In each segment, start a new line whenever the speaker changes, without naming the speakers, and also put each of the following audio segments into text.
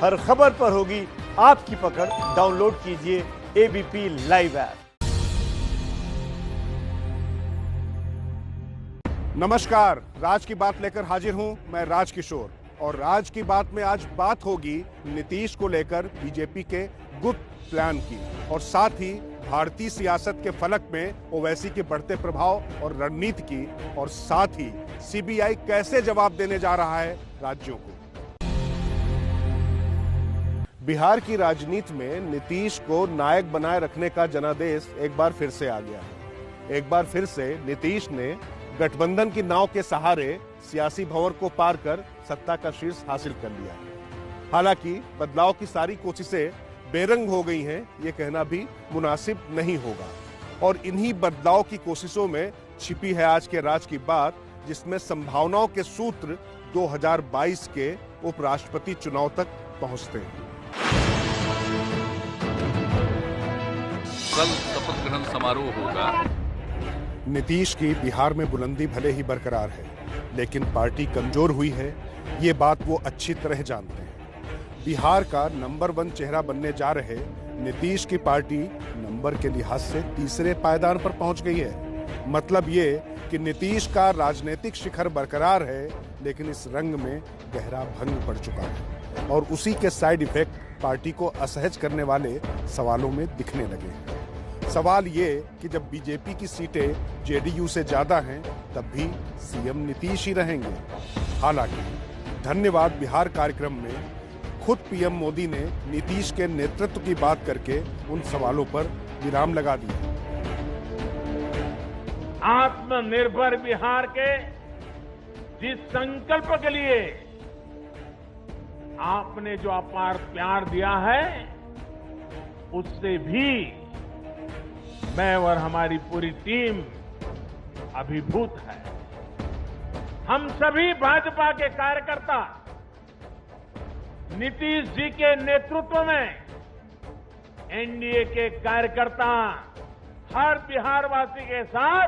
हर खबर पर होगी आपकी पकड़। डाउनलोड कीजिए एबीपी लाइव ऐप।
नमस्कार, राज की बात लेकर हाजिर हूं मैं राज किशोर। और राज की बात में आज बात होगी नीतीश को लेकर बीजेपी के गुप्त प्लान की, और साथ ही भारतीय सियासत के फलक में ओवैसी के बढ़ते प्रभाव और रणनीति की, और साथ ही सीबीआई कैसे जवाब देने जा रहा है राज्यों को। बिहार की राजनीति में नीतीश को नायक बनाए रखने का जनादेश एक बार फिर से आ गया है। एक बार फिर से नीतीश ने गठबंधन की नाव के सहारे सियासी भंवर को पार कर सत्ता का शीर्ष हासिल कर लिया है। हालांकि बदलाव की सारी कोशिशें बेरंग हो गई हैं, ये कहना भी मुनासिब नहीं होगा। और इन्हीं बदलाव की कोशिशों में छिपी है आज के राज की बात, जिसमें संभावनाओं के सूत्र 2022 के उपराष्ट्रपति चुनाव तक पहुंचते हैं।
कल शपथ ग्रहण समारोह होगा।
नीतीश की बिहार में बुलंदी भले ही बरकरार है, लेकिन पार्टी कमजोर हुई है, ये बात वो अच्छी तरह जानते हैं। बिहार का नंबर 1 चेहरा बनने जा रहे नीतीश की पार्टी नंबर के लिहाज से तीसरे पायदान पर पहुंच गई है। मतलब ये कि नीतीश का राजनीतिक शिखर बरकरार है, लेकिन इस रंग में गहरा भंग पड़ चुका है, और उसी के साइड इफेक्ट पार्टी को असहज करने वाले सवालों में दिखने लगे हैं। सवाल ये कि जब बीजेपी की सीटें जेडीयू से ज्यादा हैं, तब भी सीएम नीतीश ही रहेंगे। हालांकि धन्यवाद बिहार कार्यक्रम में खुद पीएम मोदी ने नीतीश के नेतृत्व की बात करके उन सवालों पर विराम लगा दिया।
आत्मनिर्भर बिहार के जिस संकल्प के लिए आपने जो अपार प्यार दिया है, उससे भी मैं और हमारी पूरी टीम अभिभूत है। हम सभी भाजपा के कार्यकर्ता नीतीश जी के नेतृत्व में एनडीए के कार्यकर्ता हर बिहारवासी के साथ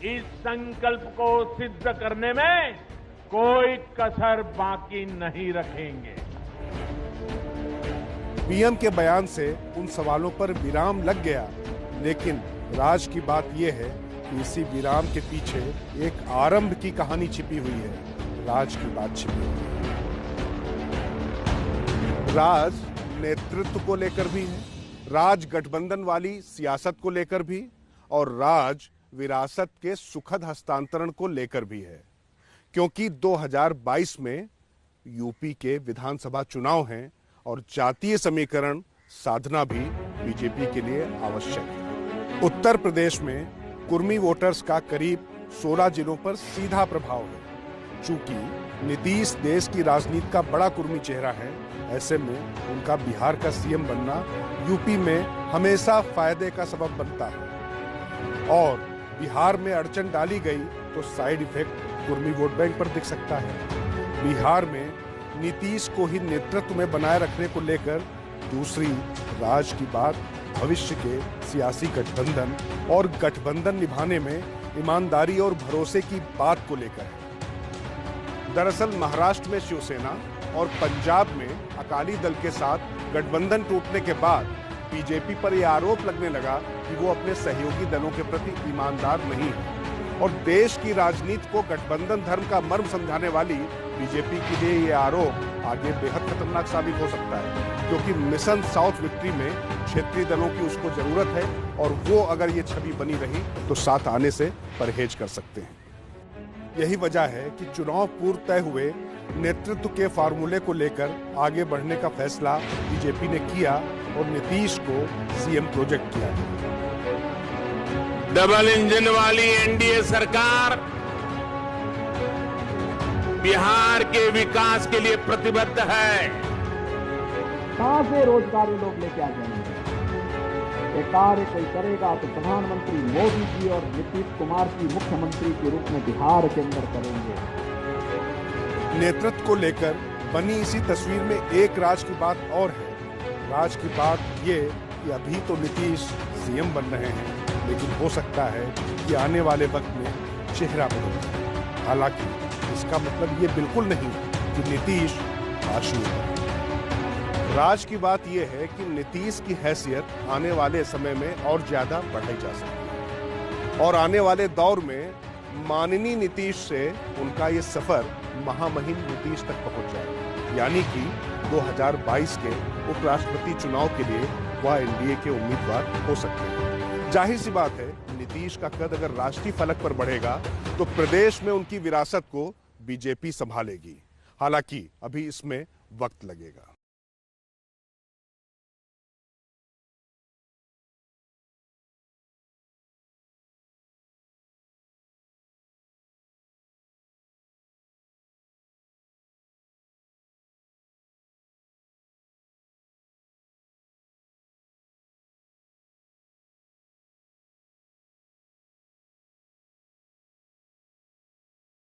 इस संकल्प को सिद्ध करने में कोई कसर बाकी नहीं रखेंगे।
पीएम के बयान से उन सवालों पर विराम लग गया, लेकिन राज की बात यह है कि इसी विराम के पीछे एक आरंभ की कहानी छिपी हुई है। राज की बात छिपी हुई है। राज नेतृत्व को लेकर भी है, राज गठबंधन वाली सियासत को लेकर भी, और राज विरासत के सुखद हस्तांतरण को लेकर भी है। क्योंकि 2022 में यूपी के विधानसभा चुनाव हैं, और जातीय समीकरण साधना भी बीजेपी के लिए आवश्यक है। उत्तर प्रदेश में कुर्मी वोटर्स का करीब 16 जिलों पर सीधा प्रभाव है। चूंकि नीतीश देश की राजनीति का बड़ा कुर्मी चेहरा है, ऐसे में उनका बिहार का सीएम बनना यूपी में हमेशा फायदे का सबब बनता है। और बिहार में अड़चन डाली गई तो side effect Kurmi vote bank पर दिख सकता है। बिहार में नीतीश को ही नेतृत्व में बनाए रखने को लेकर दूसरी राज की बात भविष्य के सियासी गठबंधन और गठबंधन निभाने में ईमानदारी और भरोसे की बात को लेकर है। दरअसल महाराष्ट्र में शिवसेना और पंजाब में अकाली दल के साथ गठबंधन टूटने के बाद बीजेपी पर यह आरोप लगने लगा कि वो अपने सहयोगी दलों के प्रति ईमानदार नहीं है। और देश की राजनीति को गठबंधन धर्म का मर्म समझाने वाली बीजेपी के लिए यह आरोप आगे बेहद खतरनाक साबित हो सकता है, क्योंकि मिशन साउथ विक्ट्री में क्षेत्रीय दलों की उसको जरूरत है, और वो अगर ये छवि बनी रही तो साथ आने से परहेज कर सकते हैं। यही वजह है कि चुनाव पूर्व तय हुए नेतृत्व के फार्मूले को लेकर आगे बढ़ने का फैसला बीजेपी ने किया, और नीतीश को सीएम प्रोजेक्ट किया गया।
डबल इंजन वाली एनडीए सरकार बिहार के विकास के लिए प्रतिबद्ध है।
कहां से रोजगार लोग लेके आ जाएंगे? ये कार्य कोई करेगा तो प्रधानमंत्री मोदी जी और नीतीश कुमार जी मुख्यमंत्री के रूप में बिहार के अंदर करेंगे।
नेतृत्व को लेकर बनी इसी तस्वीर में एक राज की बात और है। राज की बात ये कि अभी तो नीतीश सीएम बन रहे हैं, लेकिन हो सकता है कि आने वाले वक्त में चेहरा बदल जाए। हालांकि इसका मतलब ये बिल्कुल नहीं कि नीतीश हाशिए पर। राज की बात यह है कि नीतीश की हैसियत आने वाले समय में और ज्यादा बढ़ाई जा सकती है और आने वाले दौर में माननीय नीतीश से उनका ये सफर महामहिम नीतीश तक पहुंच जाए, यानी कि 2022 के उपराष्ट्रपति चुनाव के लिए वह एनडीए के उम्मीदवार हो सकते हैं। जाहिर सी बात है, नीतीश का कद अगर राष्ट्रीय फलक पर बढ़ेगा तो प्रदेश में उनकी विरासत को बीजेपी संभालेगी। हालांकि अभी इसमें वक्त लगेगा।